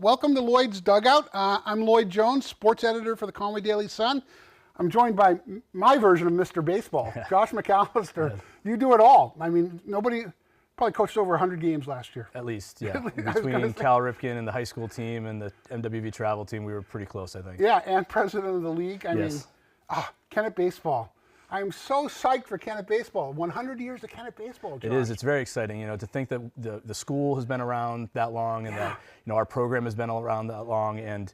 Welcome to Lloyd's Dugout. I'm Lloyd Jones, sports editor for the Conway Daily Sun. I'm joined by my version of Mr. Baseball, Josh McAllister. Yes. You do it all. I mean, nobody probably coached over 100 games last year. At least, yeah. Between Cal Ripken and the high school team and the MWV travel team, we were pretty close, I think. Yeah, and president of the league. I mean, Kennett Baseball. I'm so psyched for Kennett Baseball. 100 years of Kennett Baseball, Josh. It is. It's very exciting, to think that the school has been around that long and that, our program has been around that long. And,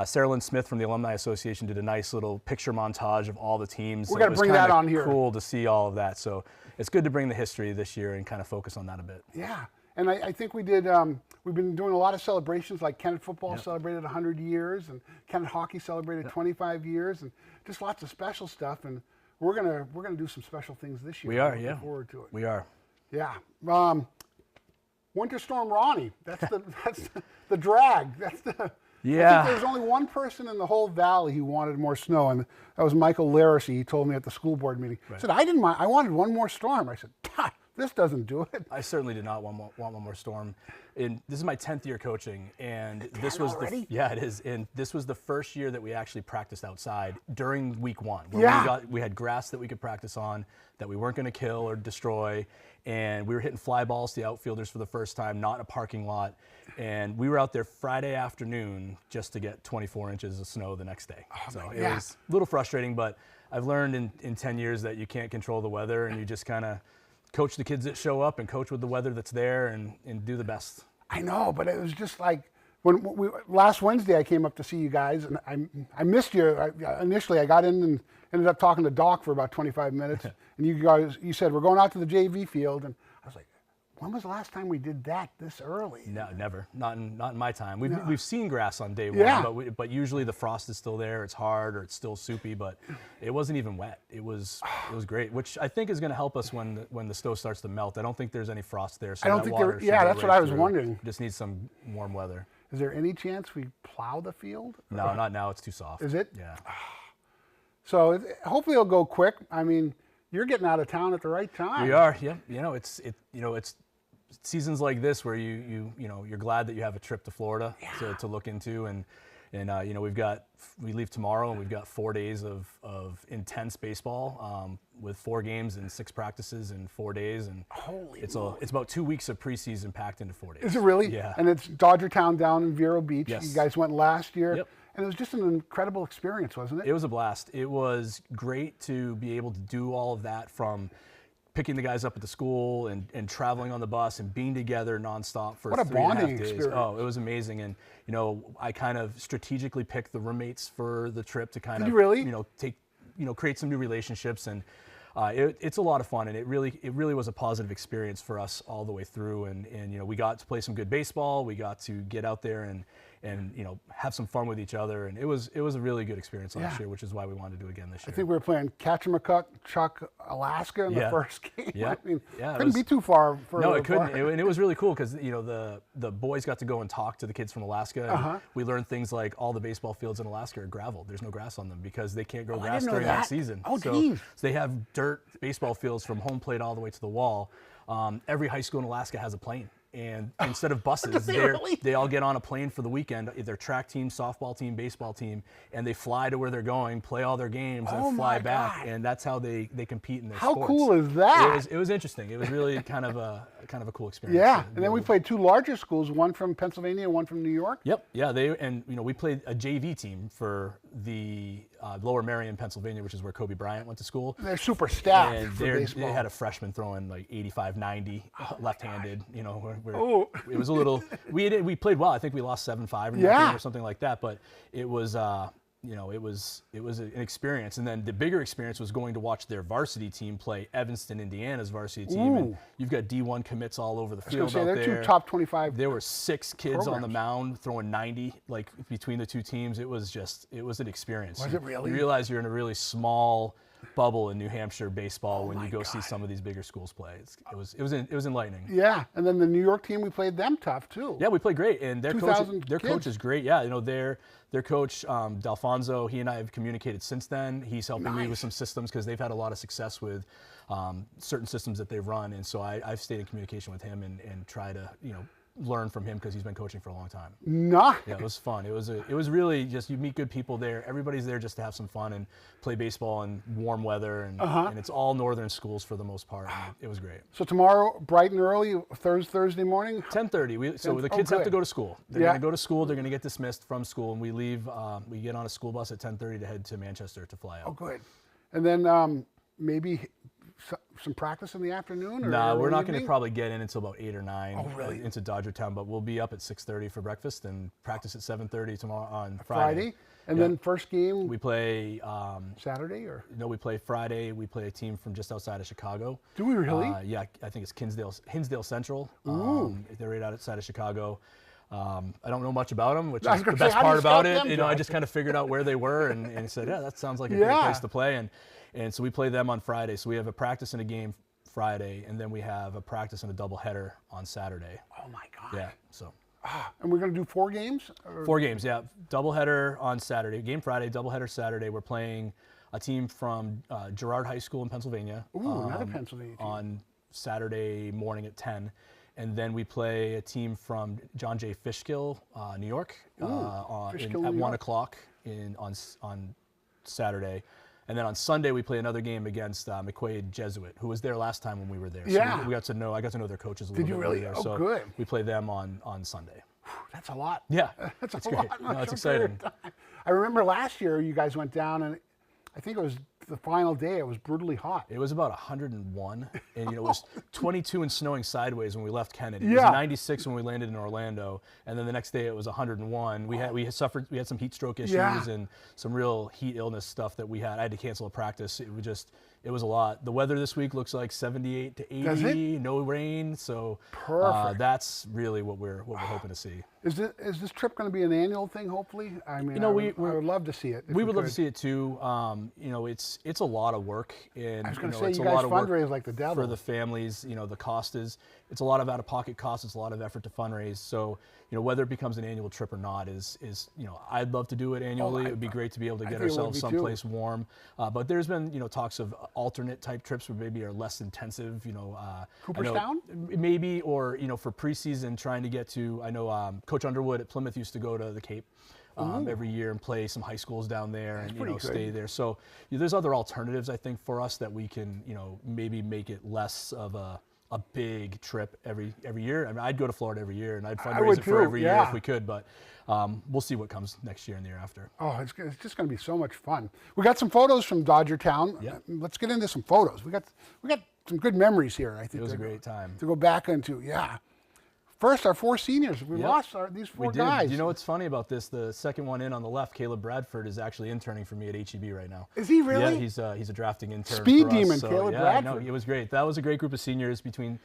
Sarah Lynn Smith from the Alumni Association did a nice little picture montage of all the teams. We're going to bring that on here. Cool to see all of that. So it's good to bring the history this year and kind of focus on that a bit. Yeah. And I think we did, we've been doing a lot of celebrations, like Kennett football celebrated 100 years and Kennett hockey celebrated 25 years and just lots of special stuff. And we're gonna do some special things this year. We are, Looking forward to it. We are. Yeah. Winter Storm Ronnie. That's the drag. That's the. Yeah. I think there's only one person in the whole valley who wanted more snow, and that was Michael Laracy. He told me at the school board meeting. He said, I didn't mind. I wanted one more storm. I said, this doesn't do it. I certainly did not want one more storm. This is my 10th year coaching, and this was already? it is. And this was the first year that we actually practiced outside during week one. We had grass that we could practice on that we weren't going to kill or destroy, and we were hitting fly balls to the outfielders for the first time, not in a parking lot. And we were out there Friday afternoon just to get 24 inches of snow the next day. So it was a little frustrating, but I've learned in 10 years that you can't control the weather, and you just kind of coach the kids that show up and coach with the weather that's there and do the best. I know, but it was just like last Wednesday I came up to see you guys, and I missed you. Initially I got in and ended up talking to Doc for about 25 minutes, and you said, we're going out to the JV field, and I was like, when was the last time we did that this early? No, never. Not in my time. We've seen grass on day one, but usually the frost is still there. It's hard or it's still soupy, but it wasn't even wet. It was great, which I think is going to help us when the snow starts to melt. I don't think there's any frost there. So I don't think there. Yeah, that's what I was wondering. Just need some warm weather. Is there any chance we plow the field? No, not now. It's too soft. Is it? Yeah. So hopefully it'll go quick. I mean, you're getting out of town at the right time. We are. Yeah. It's seasons like this where you're glad that you have a trip to Florida to look into, and we leave tomorrow and we've got 4 days of intense baseball with 4 games and 6 practices in 4 days, and it's about 2 weeks of preseason packed into 4 days. Is it really? Yeah. And it's Dodgertown down in Vero Beach. Yes. You guys went last year. Yep. And it was just an incredible experience, wasn't it? It was a blast. It was great to be able to do all of that, from picking the guys up at the school and traveling on the bus and being together nonstop for 3.5 days. What a bonding experience. Oh, it was amazing. And, I kind of strategically picked the roommates for the trip to kind of, create some new relationships. And it's a lot of fun. And it really was a positive experience for us all the way through. And we got to play some good baseball. We got to get out there and have some fun with each other, and it was a really good experience last year, which is why we wanted to do it again this year. I think we were playing Chuck, Alaska in the first game. Yeah. I mean, couldn't be too far. No, it couldn't, and it was really cool because the boys got to go and talk to the kids from Alaska. And we learned things like all the baseball fields in Alaska are gravel. There's no grass on them because they can't grow grass during that season. Oh, so they have dirt baseball fields from home plate all the way to the wall. Every high school in Alaska has a plane. And instead of buses, they all get on a plane for the weekend, either track team, softball team, baseball team, and they fly to where they're going, play all their games, and fly back. And that's how they compete in their sports. How cool is that? It was interesting. It was really kind of a cool experience. Yeah, and then we played 2 larger schools, one from Pennsylvania and one from New York. Yep. Yeah. We played a JV team for the Lower Merion, Pennsylvania, which is where Kobe Bryant went to school. They're super staffed and for baseball. They had a freshman throwing like 85, 90, left-handed. It was a little. We played well. I think we lost 7-5 in that game or something like that. But it was. It was an experience. And then the bigger experience was going to watch their varsity team play Evanston, Indiana's varsity team. And you've got D1 commits all over the field out there. They're 2 top 25. There were 6 kids on the mound throwing 90, like between the 2 teams. It was an experience. Was it really? You realize you're in a really small bubble in New Hampshire baseball when you go see some of these bigger schools play. It was enlightening. Yeah, and then the New York team, we played them tough too. Yeah, we played great, and their coach is great. Yeah, their coach D'Alfonso, he and I have communicated since then. He's helping me with some systems because they've had a lot of success with certain systems that they've run, and so I've stayed in communication with him and try to learn from him because he's been coaching for a long time. Nah. Yeah, it was fun. It was really just, you meet good people there. Everybody's there just to have some fun and play baseball in warm weather, and it's all northern schools for the most part. And it was great. So tomorrow, bright and early, Thursday morning? 10:30. So the kids have to go to school. They're going to go to school. They're going to get dismissed from school, and we leave. We get on a school bus at 10:30 to head to Manchester to fly out. Oh, good. And then maybe some practice in the afternoon? Nah, we're not going to probably get in until about 8 or 9 Oh, really? into Dodgertown, but we'll be up at 6:30 for breakfast and practice at 7:30 tomorrow on Friday. And then first game? We play Saturday? Or no, we play Friday. We play a team from just outside of Chicago. Do we really? Yeah, I think it's Hinsdale Central. They're right outside of Chicago. I don't know much about them, which is the best part about it. You know, I just kind of figured out where they were and said, yeah, that sounds like a great place to play. And so we play them on Friday. So we have a practice and a game Friday, and then we have a practice and a doubleheader on Saturday. Oh my God. Yeah. So. And we're going to do 4 games? Or? 4 games, yeah. Doubleheader on Saturday, game Friday, doubleheader Saturday. We're playing a team from Girard High School in Pennsylvania. Ooh, another Pennsylvania team. On Saturday morning at 10. And then we play a team from John J. Fishkill, New York, at 1 o'clock on Saturday. And then on Sunday, we play another game against McQuaid Jesuit, who was there last time when we were there. So yeah. I got to know their coaches a little bit. Did you really? There. Oh, so good. We play them on Sunday. That's a lot. Yeah. That's it's a great. lot. No, it's exciting. I remember last year you guys went down, and I think it was the final day. It was brutally hot. It was about 101, and it was 22 and snowing sideways when we left Kennett. It was 96 when we landed in Orlando, and then the next day it was 101. We had some heat stroke issues and some real heat illness stuff that we had. I had to cancel a practice. It was a lot. The weather this week looks like 78 to 80. Does it? No rain, so that's really what we're hoping to see. Is this trip going to be an annual thing? Hopefully, I mean, I would love to see it. We would love to see it too. It's a lot of work, and I was going to say you guys fundraise like the devil for the families. The cost it's a lot of out-of-pocket costs. It's a lot of effort to fundraise. So whether it becomes an annual trip or not is I'd love to do it annually. It would be great to be able to get ourselves someplace warm. But there's been talks of alternate type trips where maybe are less intensive. Cooperstown? Maybe, or for preseason trying to get to. I know Coach Underwood at Plymouth used to go to the Cape every year and play some high schools down there and stay there. So there's other alternatives I think for us that we can maybe make it less of a big trip every year. I mean, I'd go to Florida every year and I'd fundraise it for every year if we could, but we'll see what comes next year and the year after. Oh, it's just going to be so much fun. We got some photos from Dodgertown. Yep. Let's get into some photos. We got some good memories here. I think it was a great time to go back into. Yeah. First, our 4 seniors. We lost these 4 guys. You know what's funny about this? The second one in on the left, Caleb Bradford, is actually interning for me at HEB right now. Is he really? Yeah, he's a drafting intern. Speed for demon, us, so, Caleb Bradford. No, it was great. That was a great group of seniors between,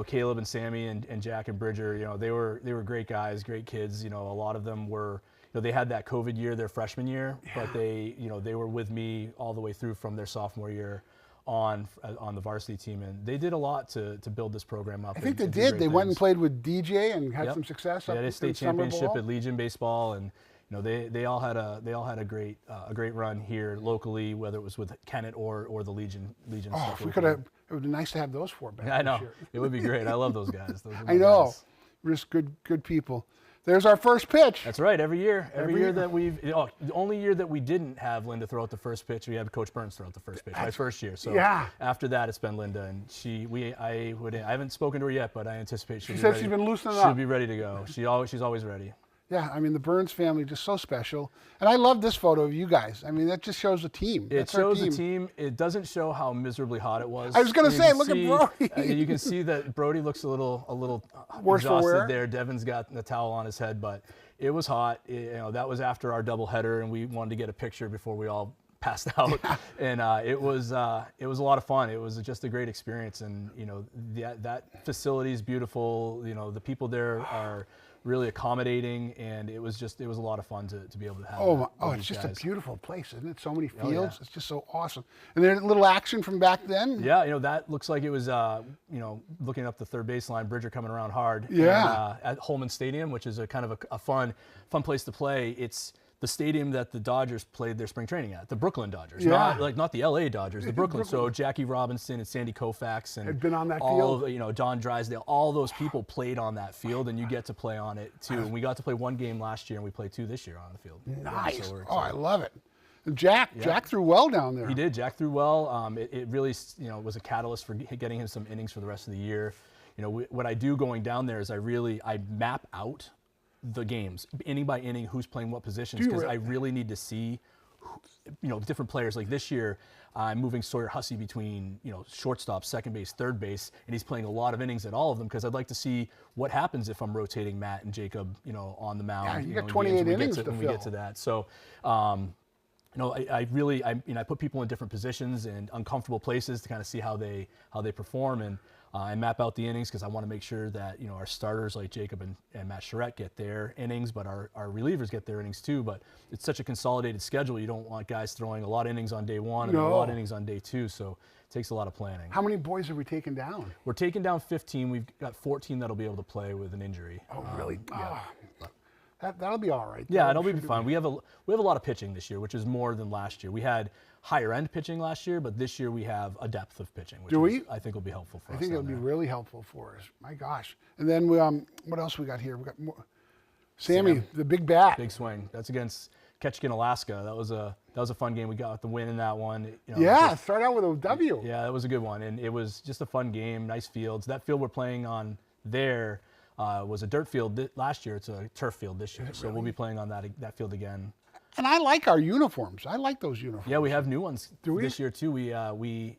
Caleb and Sammy and Jack and Bridger. They were great guys, great kids. A lot of them were. They had that COVID year, their freshman year, but they were with me all the way through from their sophomore year on the varsity team, and they did a lot to build this program up. I think they did. They went and played with DJ and had some success. They had a state championship at Legion baseball, and they all had a great run here locally, whether it was with Kennett or the Legion. Oh, if we could have. It would be nice to have those 4 back. I know it would be great. I love those guys. I know, just good people. There's our first pitch. That's right. Every year that the only year that we didn't have Linda throw out the first pitch, we had Coach Burns throw out the first pitch. My first year. So after that, it's been Linda, and I haven't spoken to her yet, but I anticipate she'll be ready. She's been loosening up. She'll be ready to go. She's always ready. Yeah, I mean, the Burns family just so special. And I love this photo of you guys. I mean, that just shows the team. It shows the team. It doesn't show how miserably hot it was. I was going to say, look at Brody. You can see that Brody looks a little worse exhausted there. Devin's got the towel on his head, but it was hot. That was after our doubleheader, and we wanted to get a picture before we all passed out. And it was a lot of fun. It was just a great experience, and that facility is beautiful. The people there are really accommodating, and it was a lot of fun to be able to have. It's just a beautiful place, isn't it? So many fields. It's just so awesome. And there's a little action from back then. Yeah, that looks like it was looking up the third baseline, Bridger coming around hard. Yeah. And, at Holman Stadium, which is a kind of a fun place to play. It's the stadium that the Dodgers played their spring training at, the Brooklyn Dodgers, Yeah. not the LA Dodgers, the Brooklyn. So Jackie Robinson and Sandy Koufax and had been on that all field. of, Don Drysdale, all those people played on that field, and you get to play on it too. And we got to play one game last year, and we played 2 this year on the field. Nice. Yeah, so we're Oh, I excited. love it. And Jack threw well down there. He did. Jack threw well. It really, was a catalyst for getting him some innings for the rest of the year. What I do going down there is I map out the games, inning by inning, who's playing what positions, because I really need to see, different players. Like this year, I'm moving Sawyer Hussey between, shortstop, second base, third base, and he's playing a lot of innings at all of them because I'd like to see what happens if I'm rotating Matt and Jacob, on the mound. Yeah, you got in 28 games innings to when we fill. get to that. So, I put people in different positions and uncomfortable places to kind of see how they perform, and I map out the innings because I want to make sure that our starters like Jacob and Matt Charette get their innings, but our relievers get their innings too. But it's such a consolidated schedule; you don't want guys throwing a lot of innings on day one and a lot of innings on day 2. So it takes a lot of planning. How many boys are we taking down? We're taking down 15. We've got 14 that'll be able to play with an injury. Oh, really? Yeah. That'll be all right. Yeah, it'll be fun. We have a lot of pitching this year, which is more than last year. We had higher end pitching last year, but this year we have a depth of pitching, which I think will be helpful for us. I think it'll be really helpful for us. My gosh. And then what else we got here? We got more. Sammy, the big bat. Big swing. That's against Ketchikan, Alaska. That was a fun game. We got the win in that one. Start out with a W. Yeah, that was a good one, and it was just a fun game. Nice fields. That field we're playing on there was a dirt field last year. It's a turf field this year, so we'll be playing on that field again. And I like our uniforms. I like those uniforms. Yeah, we have new ones we? this year too.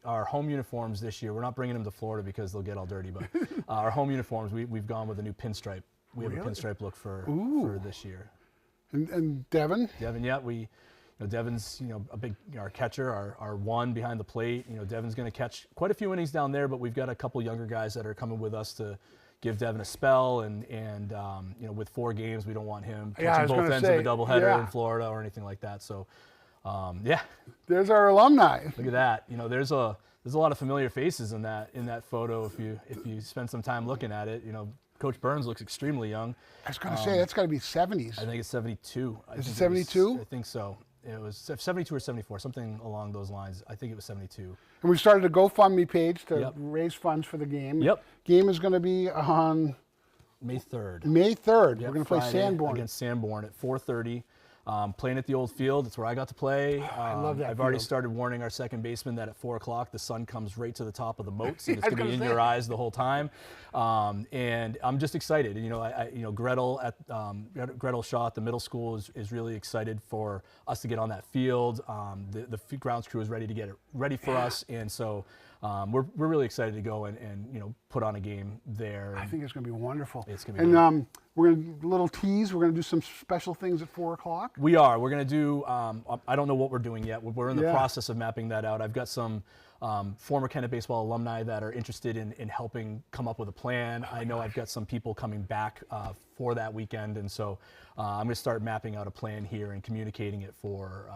Our home uniforms this year. We're not bringing them to Florida because they'll get all dirty. But our home uniforms, we've gone with a new pinstripe. We have a pinstripe look for this year. And Devin? Devin, yeah, Devin's a big our catcher, our one behind the plate. Devin's going to catch quite a few innings down there, but we've got a couple younger guys that are coming with us to give Devin a spell, and with 4 games, we don't want him catching both ends of a doubleheader in Florida or anything like that. So, There's our alumni. Look at that. There's a lot of familiar faces in that photo. If you spend some time looking at it, Coach Burns looks extremely young. I was going to say that's got to be 70s. I think it's 72. Is it 72? I think so. It was 72 or 74, something along those lines. I think it was 72. And we started a GoFundMe page to raise funds for the game. Yep. Game is going to be on May 3rd. May 3rd. Yep, We're going to play Friday Sanborn. against Sanborn at 4:30. Playing at the old field. It's where I got to play. I love that I've already field. started warning our second baseman that at 4 o'clock the sun comes right to the top of the moats and it's I was going to be in gonna your say. eyes the whole time. And I'm just excited. Gretel Gretel Shaw at the middle school is really excited for us to get on that field. The grounds crew is ready to get it ready for us, and so we're really excited to go and put on a game there. I think it's going to be wonderful. It's going to be And we're going to, little tease, we're going to do some special things at 4 o'clock. We are. We're going to do, I don't know what we're doing yet. We're in the process of mapping that out. I've got some former Kennett Baseball alumni that are interested in helping come up with a plan. I know I've got some people coming back for that weekend, and so I'm going to start mapping out a plan here and communicating it for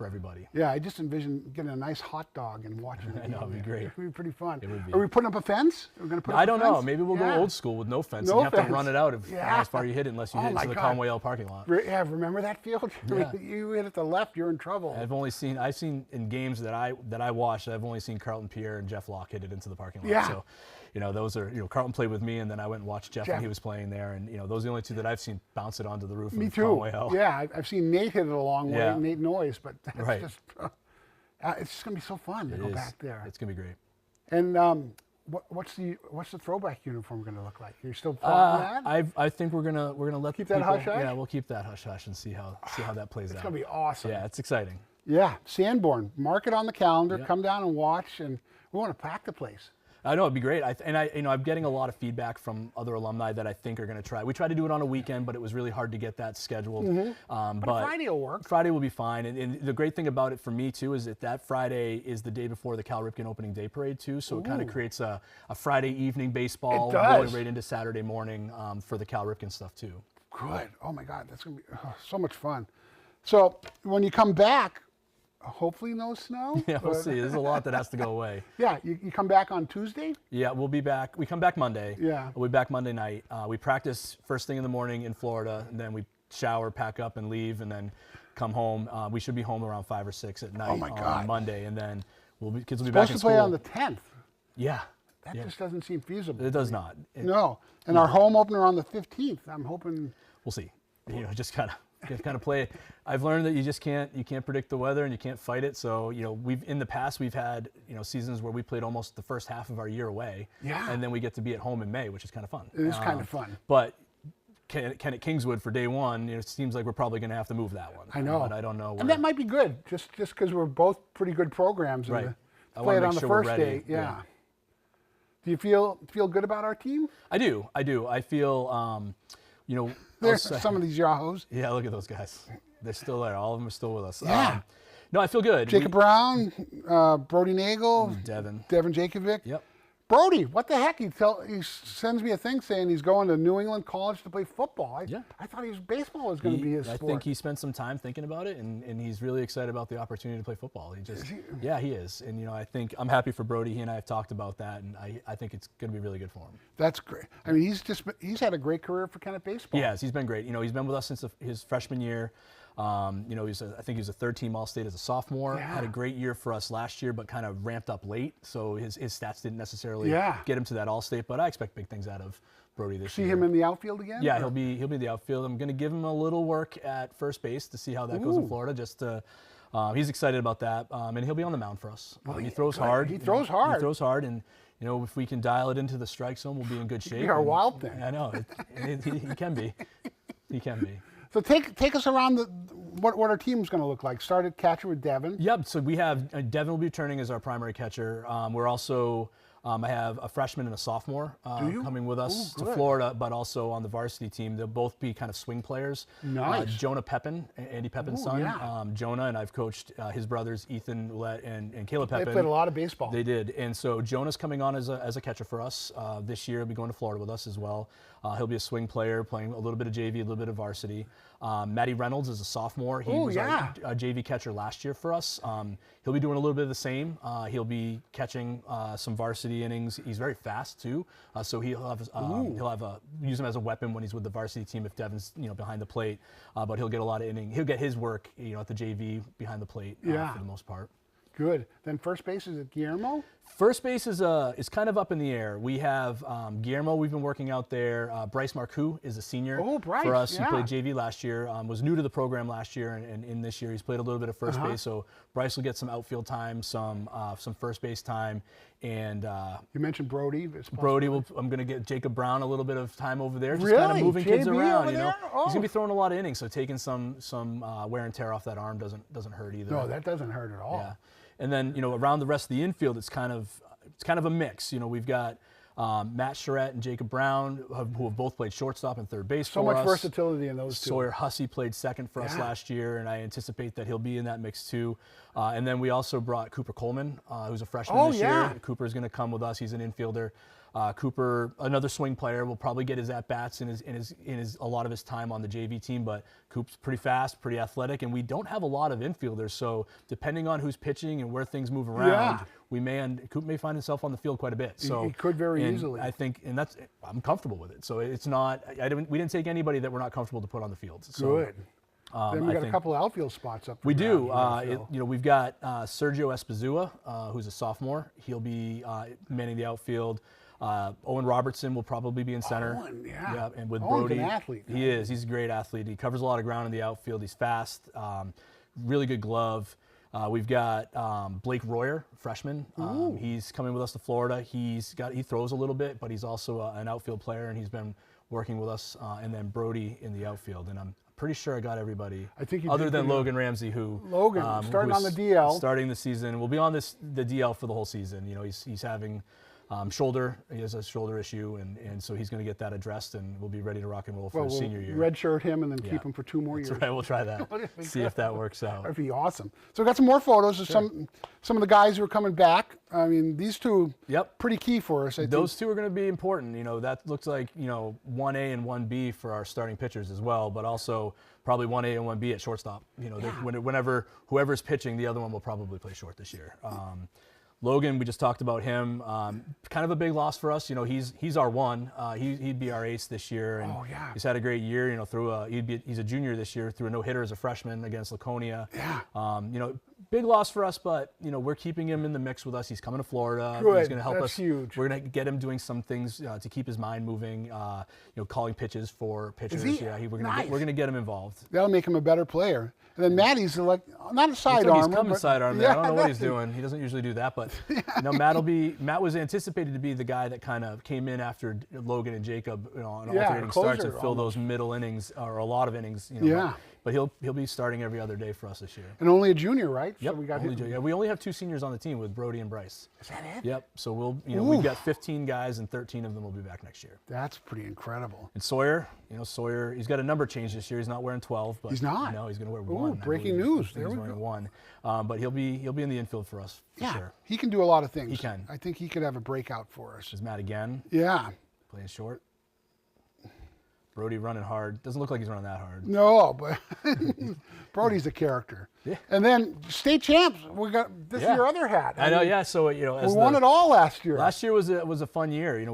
everybody. Yeah, I just envision getting a nice hot dog and watching it. I know, it'd be great. It would be pretty fun. It would be. Are we putting up a fence? We're going to put up I a don't fence? know. Maybe we'll go old school with no fence. No and you have fence. to run it out Yeah. as far you hit it unless you hit my into the God. Conway L parking lot. Yeah, remember that field? Yeah. You hit at the left, you're in trouble. I've seen in games that I watched, I've only seen Carlton Pierre and Jeff Locke hit it into the parking lot. Yeah. So, those are, Carlton played with me, and then I went and watched Jeff when he was playing there, and those are the only two that I've seen bounce it onto the roof Me of too. Conway L. Yeah, I've seen Nate hit it a long way, Yeah. Nate Noyes, but that's Right. just, it's just going to be so fun to go back there. It's gonna be great. And what's the throwback uniform going to look like? You're still plotting that? I think we're gonna let Keep that people, hush-hush? Yeah, we'll keep that hush hush and see how that plays out. It's going to be awesome. Yeah, it's exciting. Yeah, Sanborn. Mark it on the calendar. Come down and watch, and we want to pack the place. I know it'd be great. I'm getting a lot of feedback from other alumni that I think are going to try. We tried to do it on a weekend, but it was really hard to get that scheduled. But Friday will work. Friday will be fine. And the great thing about it for me too is that Friday is the day before the Cal Ripken opening day parade too. So it kind of creates a Friday evening baseball rolling right into Saturday morning for the Cal Ripken stuff too. Good. Oh my God, that's going to be so much fun. So when you come back, hopefully no snow. Yeah, we'll see. There's a lot that has to go away. Yeah, you come back on Tuesday? Yeah, we'll be back. We come back Monday. Yeah. We'll be back Monday night. We practice first thing in the morning in Florida, and then we shower, pack up, and leave, and then come home. We should be home around 5 or 6 at night on Monday, and then kids will be back in school. Supposed to play on the 10th. Yeah. That just doesn't seem feasible. It does not. No. And our home opener on the 15th. I'm hoping. We'll see. Just kind of play. I've learned that you can't predict the weather and you can't fight it. So in the past we've had seasons where we played almost the first half of our year away. Yeah. And then we get to be at home in May, which is kind of fun. It is kind of fun. But Kennett Kingswood for day one, it seems like we're probably going to have to move that one. I know. But I don't know. And that might be good, just because we're both pretty good programs. Right. To play it on the first day. Yeah. Do you feel good about our team? I do. I feel, There's some of these Yahoos. Yeah, look at those guys. They're still there. All of them are still with us. Yeah. No, I feel good. Jacob Brown, Brody Nagel, Devin Jakovic. Yep. Brody, what the heck? He sends me a thing saying he's going to New England College to play football. I thought baseball was going to be his sport. I think he spent some time thinking about it, and he's really excited about the opportunity to play football. He is. And I think I'm happy for Brody. He and I have talked about that, and I think it's going to be really good for him. That's great. I mean, he's had a great career for Kennett Baseball. He has. He's been great. He's been with us since his freshman year. I think he was a third-team All-State as a sophomore. Yeah. Had a great year for us last year, but kind of ramped up late. So his stats didn't necessarily get him to that All-State. But I expect big things out of Brody this year. See him in the outfield again? Yeah, he'll be in the outfield. I'm going to give him a little work at first base to see how that goes in Florida. He's excited about that, and he'll be on the mound for us. He throws hard. He throws hard. And if we can dial it into the strike zone, we'll be in good shape. Be our wild thing. I know. He can be. He can be. So take us around what our team's going to look like. Start at catcher with Devin. Yep. So we have Devin will be returning as our primary catcher. We're also I have a freshman and a sophomore coming with us to Florida, but also on the varsity team. They'll both be kind of swing players. Nice. Jonah Pepin, Andy Pepin's son. Yeah. Jonah, and I've coached his brothers Ethan Ouellette and Caleb Pepin. They played a lot of baseball. They did. And so Jonah's coming on as a catcher for us. This year he'll be going to Florida with us as well. He'll be a swing player, playing a little bit of JV, a little bit of varsity. Matty Reynolds is a sophomore. He was our JV catcher last year for us. He'll be doing a little bit of the same. He'll be catching some varsity innings. He's very fast too, so he'll use him as a weapon when he's with the varsity team if Devin's behind the plate. But he'll get a lot of innings. He'll get his work at the JV behind the plate for the most part. Good. Then first base is it Guillermo? First base is kind of up in the air. We have Guillermo. We've been working out there. Bryce Marcoux is a senior Bryce, for us. Yeah. He played JV last year. Was new to the program last year, and in this year he's played a little bit of first base. So Bryce will get some outfield time, some first base time, and you mentioned Brody. I'm going to get Jacob Brown a little bit of time over there, just really? kind of moving kids around. He's going to be throwing a lot of innings, so taking some wear and tear off that arm doesn't hurt either. No, that doesn't hurt at all. Yeah. And then around the rest of the infield, it's kind of a mix. We've got Matt Charette and Jacob Brown, who have both played shortstop and third base for us. So much versatility in those two. Sawyer Hussey played second for us last year, and I anticipate that he'll be in that mix too. And then we also brought Cooper Coleman, who's a freshman this year. Cooper's going to come with us. He's an infielder. Cooper, another swing player, will probably get his at-bats in a lot of his time on the JV team, but Coop's pretty fast, pretty athletic, and we don't have a lot of infielders, so depending on who's pitching and where things move around, Coop may find himself on the field quite a bit. So he could very easily. I think, and I'm comfortable with it. So it's not, we didn't take anybody that we're not comfortable to put on the field. So, good. Then we got a couple of outfield spots up. We do. We've got Sergio Espazua, who's a sophomore. He'll be manning the outfield. Owen Robertson will probably be in center. And with Owen's Brody, an athlete. He is. He's a great athlete. He covers a lot of ground in the outfield. He's fast. Really good glove. We've got Blake Royer, freshman. He's coming with us to Florida. He throws a little bit, but he's also an outfield player, and he's been working with us. And then Brody in the outfield. And I'm pretty sure I got everybody. I think you other did than Logan Ramsey, starting on the DL, starting the season. We'll be on the DL for the whole season. He's having. He has a shoulder issue, and so he's going to get that addressed, and we'll be ready to rock and roll for his senior year. Redshirt him and then keep him for 2 more years. That's right, we'll try that. See if that works out. That'd be awesome. So we got some more photos of some of the guys who are coming back. I mean, these two, pretty key for us. Those two are going to be important. That looks like 1A and 1B for our starting pitchers as well, but also probably 1A and 1B at shortstop. Whenever whoever's pitching, the other one will probably play short this year. Logan, we just talked about him. Kind of a big loss for us. You know, he's our one. He'd be our ace this year, and he's had a great year. You know, he's a junior this year, threw a no-hitter as a freshman against Laconia. Yeah. You know, big loss for us, but you know, we're keeping him in the mix with us. He's coming to Florida. Good. He's going to help That's us. Huge. We're going to get him doing some things to keep his mind moving. You know, calling pitches for pitchers. We're going to get him involved. That'll make him a better player. And then Matty's like not a sidearm. He's coming sidearm there. I don't know what he's doing. He doesn't usually do that, but you know, Matt was anticipated to be the guy that kind of came in after Logan and Jacob, you know, on alternating starts and fill those middle innings or a lot of innings. You know, but he'll be starting every other day for us this year. And only a junior, right? Yep. So we got we only have 2 seniors on the team with Brody and Bryce. Is that it? Yep. So we've got 15 guys and 13 of them will be back next year. That's pretty incredible. And Sawyer, he's got a number change this year. He's not wearing 12, but he's not. No, he's going to wear 1. Breaking news. There we go. 1. But he'll be in the infield for us for sure. He can do a lot of things. He can. I think he could have a breakout for us. Is Matt again? Yeah. Playing short. Brody running hard. Doesn't look like he's running that hard. No, but Brody's a character. Yeah. And then state champs. We got this is your other hat. I know. Yeah. So we won it all last year. Last year was a fun year.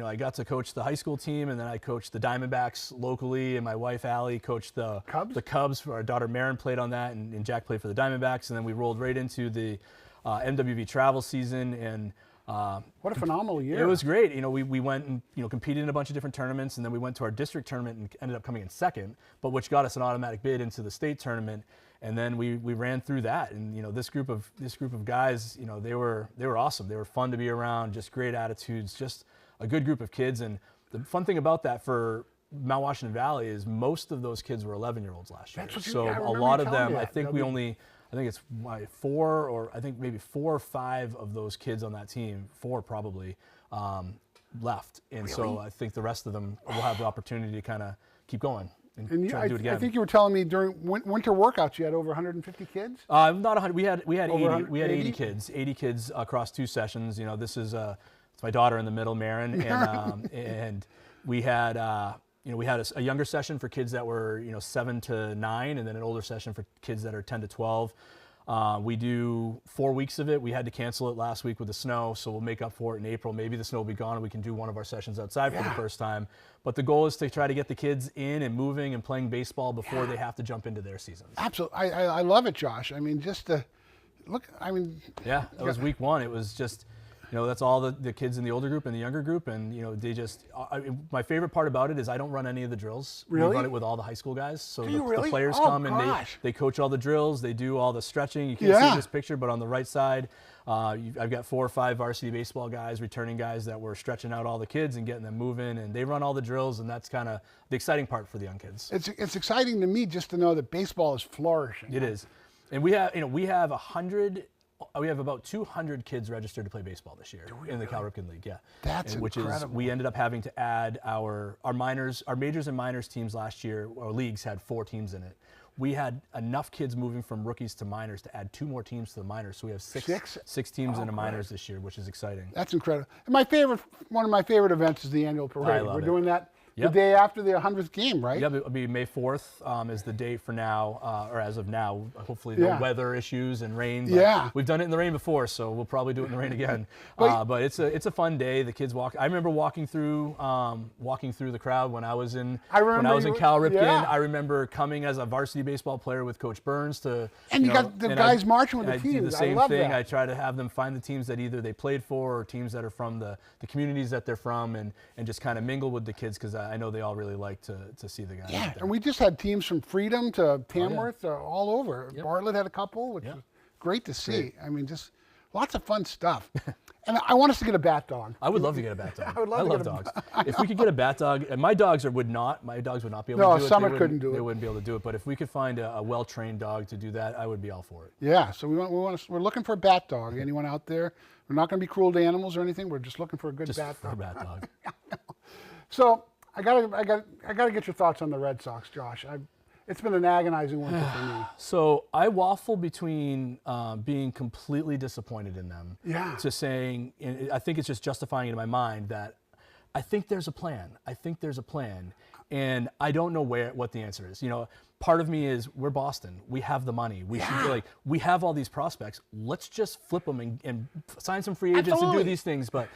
I got to coach the high school team, and then I coached the Diamondbacks locally, and my wife Allie coached the Cubs. The Cubs. Our daughter Marin played on that, and Jack played for the Diamondbacks, and then we rolled right into the MWV travel season and. What a phenomenal year. It was great. We went and competed in a bunch of different tournaments, and then we went to our district tournament and ended up coming in second, but which got us an automatic bid into the state tournament. And then we ran through that, and this group of guys, they were awesome. They were fun to be around, just great attitudes, just a good group of kids. And the fun thing about that for Mount Washington Valley is most of those kids were 11-year-olds last year. So a lot of them, I think it's 4 or I think maybe 4 or 5 of those kids on that team, 4 probably, left. And so I think the rest of them will have the opportunity to kind of keep going and try to do it again. I think you were telling me during winter workouts you had over 150 kids? Not 100. We had 80 kids. 80 kids across 2 sessions. This is it's my daughter in the middle, Marin, and we had we had a younger session for kids that were 7 to 9, and then an older session for kids that are 10 to 12. We do 4 weeks of it. We had to cancel it last week with the snow, so we'll make up for it in April. Maybe the snow will be gone and we can do one of our sessions outside for the first time. But the goal is to try to get the kids in and moving and playing baseball before they have to jump into their seasons. Absolutely. I love it, Josh. I mean, just to look, I mean. Yeah, it was week 1. It was just, that's all the kids in the older group and the younger group. And, they just, my favorite part about it is I don't run any of the drills. Really? We run it with all the high school guys. So the players come and they coach all the drills. They do all the stretching. You can't see this picture, but on the right side, I've got 4 or 5 varsity baseball guys, returning guys that were stretching out all the kids and getting them moving. And they run all the drills, and that's kind of the exciting part for the young kids. It's exciting to me just to know that baseball is flourishing. It is. And we have 100. We have about 200 kids registered to play baseball this year in the Cal Ripken League. Yeah, that's incredible. We ended up having to add our minors, our majors and minors teams last year. Our leagues had 4 teams in it. We had enough kids moving from rookies to minors to add 2 more teams to the minors. So we have six teams in the minors this year, which is exciting. That's incredible. And one of my favorite events is the annual parade. We're doing that. Yep. The day after the 100th game, right? Yep, it'll be May 4th is the date for now, or as of now. Hopefully no weather issues and rain. But we've done it in the rain before, so we'll probably do it in the rain again. But it's a fun day. The kids walk. I remember walking through the crowd when I was in Cal Ripken. Yeah. I remember coming as a varsity baseball player with Coach Burns to. And you got the guys marching with the teams. I do the same thing. I try to have them find the teams that either they played for or teams that are from the communities that they're from, and just kind of mingle with the kids because I know they all really like to see the guys. Yeah, and we just had teams from Freedom to Tamworth, all over. Yep. Bartlett had a couple, which was great to see. Great. I mean, just lots of fun stuff. And I want us to get a bat dog. I would love to get a bat dog. I love dogs. If we could get a bat dog, and my dogs would not be able to do it. No, Summit couldn't do it. They wouldn't be able to do it. But if we could find a well-trained dog to do that, I would be all for it. Yeah, so we're looking for a bat dog. Anyone out there? We're not going to be cruel to animals or anything. We're just looking for a good bat dog. For a bat dog. So I gotta get your thoughts on the Red Sox, Josh. It's been an agonizing winter for me. So I waffle between being completely disappointed in them to saying, and I think it's just justifying it in my mind that I think there's a plan. And I don't know what the answer is. Part of me is we're Boston. We have the money. We should we have all these prospects. Let's just flip them and sign some free agents and do these things. But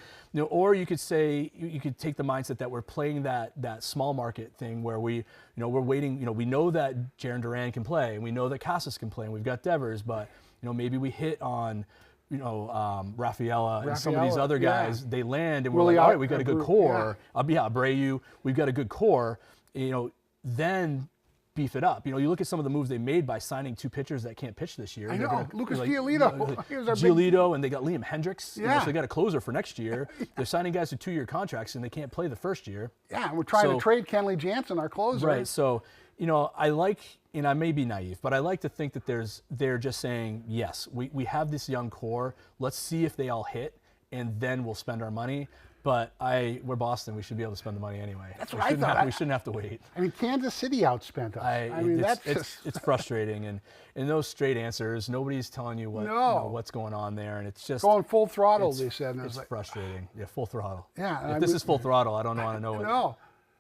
or you could say you could take the mindset that we're playing that small market thing where we're waiting. We know that Jaron Duran can play, and we know that Casas can play, and we've got Devers. But maybe we hit on Rafaela and some of these other guys. They land, and we're like, all right, we've got a good core. Abreu, we've got a good core. Then beef it up. You look at some of the moves they made by signing 2 pitchers that can't pitch this year. I know. Lucas Giolito. Giolito, and they got Liam Hendricks. So they got a closer for next year. They're signing guys to 2-year contracts, and they can't play the first year. Yeah, and we're trying to trade Kenley Jansen, our closer. Right. So, I like, and I may be naive, but I like to think that they're just saying, yes, we have this young core. Let's see if they all hit, and then we'll spend our money. But we're Boston. We should be able to spend the money anyway. That's what I thought. We shouldn't have to wait. I mean, Kansas City outspent us. It's frustrating, and those straight answers. Nobody's telling you what's going on there, and it's just going full throttle. They said it's frustrating. Yeah, full throttle. Yeah. If this is full throttle, I don't want to know it. No.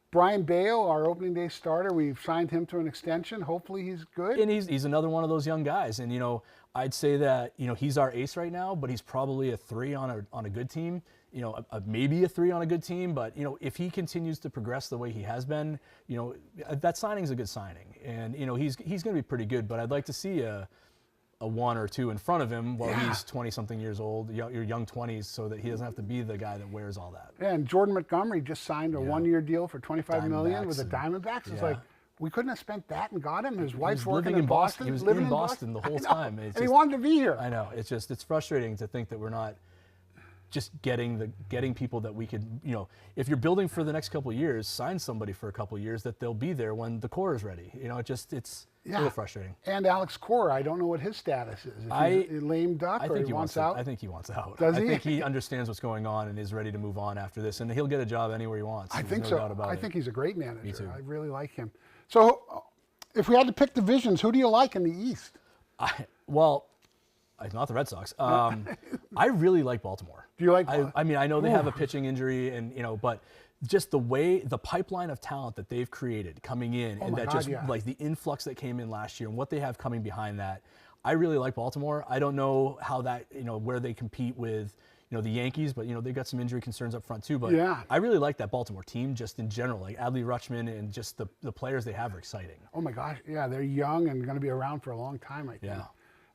Brian Bayo, our opening day starter, we've signed him to an extension. Hopefully he's good. And he's another one of those young guys. And I'd say that he's our ace right now, but he's probably a 3 on a good team. Maybe a 3 on a good team, but if he continues to progress the way he has been, that signing's a good signing, and he's going to be pretty good. But I'd like to see a 1 or 2 in front of him while he's 20-something years old, your young 20s, so that he doesn't have to be the guy that wears all that. Yeah, and Jordan Montgomery just signed a 1-year deal for $25 million with the Diamondbacks. It's like, we couldn't have spent that and got him. His wife's working in Boston. He was living in Boston the whole time. And he wanted to be here. I know. It's frustrating to think that we're not just getting people that we could, if you're building for the next couple of years, sign somebody for a couple of years that they'll be there when the core is ready. It's a little frustrating. And Alex Cora, I don't know what his status is. If he's a lame duck or he wants out? I think he wants out. Does he? I think he understands what's going on and is ready to move on after this, and he'll get a job anywhere he wants. I think so. I think he's a great manager. Me too. I really like him. So, if we had to pick divisions, who do you like in the East? Not the Red Sox. I really like Baltimore. Do you like? I mean, I know they have a pitching injury, and but just the pipeline of talent that they've created coming in, and like the influx that came in last year, and what they have coming behind that, I really like Baltimore. I don't know how that where they compete with the Yankees, but they've got some injury concerns up front too. But I really like that Baltimore team just in general, like Adley Rutschman and just the players they have are exciting. Oh my gosh, yeah, they're young and going to be around for a long time, I think. Yeah.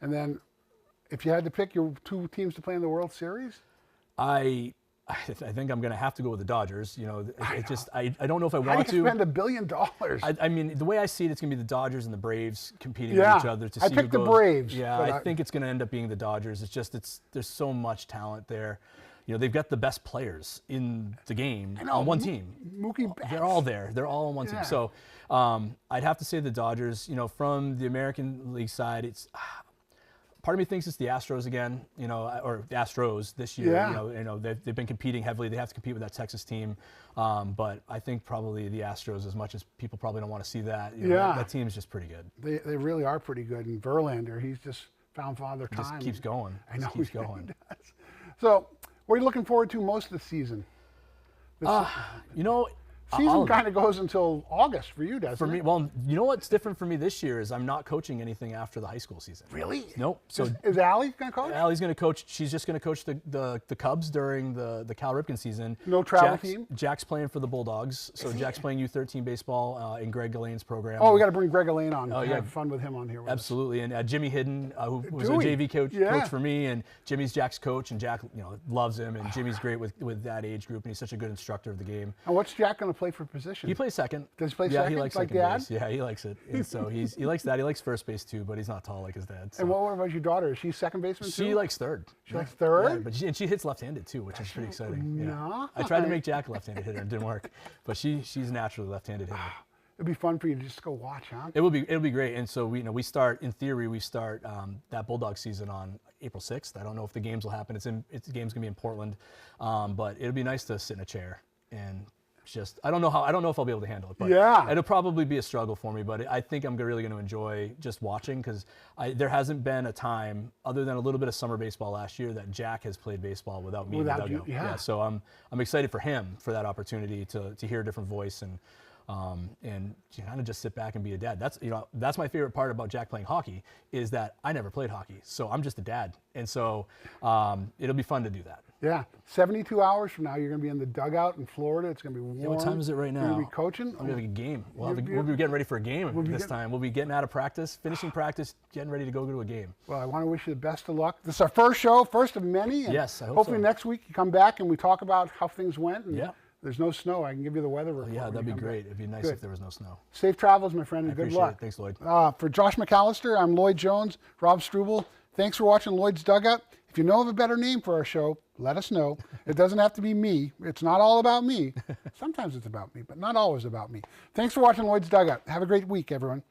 And then, if you had to pick your 2 teams to play in the World Series, I think I'm going to have to go with the Dodgers. I don't know if I want to. How do you spend $1 billion? I mean, the way I see it, it's going to be the Dodgers and the Braves competing with each other to see I picked who goes. the Braves. Yeah, I think it's going to end up being the Dodgers. There's so much talent there. They've got the best players in the game on one team. Mookie Betts. They're all there. They're all on one team. So I'd have to say the Dodgers. From the American League side, it's. Part of me thinks it's the Astros again, or the Astros this year. Yeah. They've been competing heavily. They have to compete with that Texas team, but I think probably the Astros, as much as people probably don't want to see that. That team is just pretty good. They really are pretty good. And Verlander, he's just found father time. Just keeps going. I know. Keeps going. So, what are you looking forward to most of the season? Season kind of goes until August for you, doesn't it? For me, well, what's different for me this year is I'm not coaching anything after the high school season. Really? Nope. So is Allie going to coach? Allie's going to coach. She's just going to coach the Cubs during the Cal Ripken season. No travel team? Jack's playing for the Bulldogs. So Jack's playing U13 baseball in Greg Gallane's program. Oh, we got to bring Greg Elaine on. Yeah. Have fun with him on here. Absolutely. And Jimmy Hidden, who was a JV coach for me, and Jimmy's Jack's coach, and Jack loves him, and Jimmy's great with that age group, and he's such a good instructor of the game. And what's Jack going to play for position? He plays second. Does he play second? He likes like second Dad? base. Yeah, he likes it. And so he likes that. He likes first base too, but he's not tall like his dad. So. And what about your daughter? Is she second baseman too? She likes third. She likes third? Yeah, but she hits left-handed too, which is pretty exciting. No. I tried to make Jack a left-handed hitter, it didn't work. But she's naturally a left-handed hitter. It'd be fun for you to just go watch, huh? It'll be great. And so we start, in theory, that Bulldog season on April 6th. I don't know if the games will happen. The game's gonna be in Portland, but it'll be nice to sit in a chair and I don't know if I'll be able to handle it, but it'll probably be a struggle for me. But I think I'm really going to enjoy just watching, because there hasn't been a time, other than a little bit of summer baseball last year, that Jack has played baseball without me. Without you, So I'm excited for him for that opportunity to hear a different voice, and and kind of just sit back and be a dad. That's my favorite part about Jack playing hockey is that I never played hockey, so I'm just a dad, and so it'll be fun to do that. Yeah, 72 hours from now, you're going to be in the dugout in Florida. It's going to be warm. Yeah, what time is it right now? You're going to be coaching. I'm going to have a game. We'll be getting ready for a game this time. We'll be getting out of practice, finishing practice, getting ready to go to a game. Well, I want to wish you the best of luck. This is our first show, first of many. And yes, I hope hopefully so. Next week you come back and we talk about how things went. And yeah. There's no snow. I can give you the weather report. Yeah, that'd be great. It'd be nice if there was no snow. Safe travels, my friend, and good luck. It. Thanks, Lloyd. For Josh McAllister, I'm Lloyd Jones, Rob Struble. Thanks for watching Lloyd's Dugout. If you know of a better name for our show, let us know. It doesn't have to be me. It's not all about me. Sometimes it's about me, but not always about me. Thanks for watching Lloyd's Dugout. Have a great week, everyone.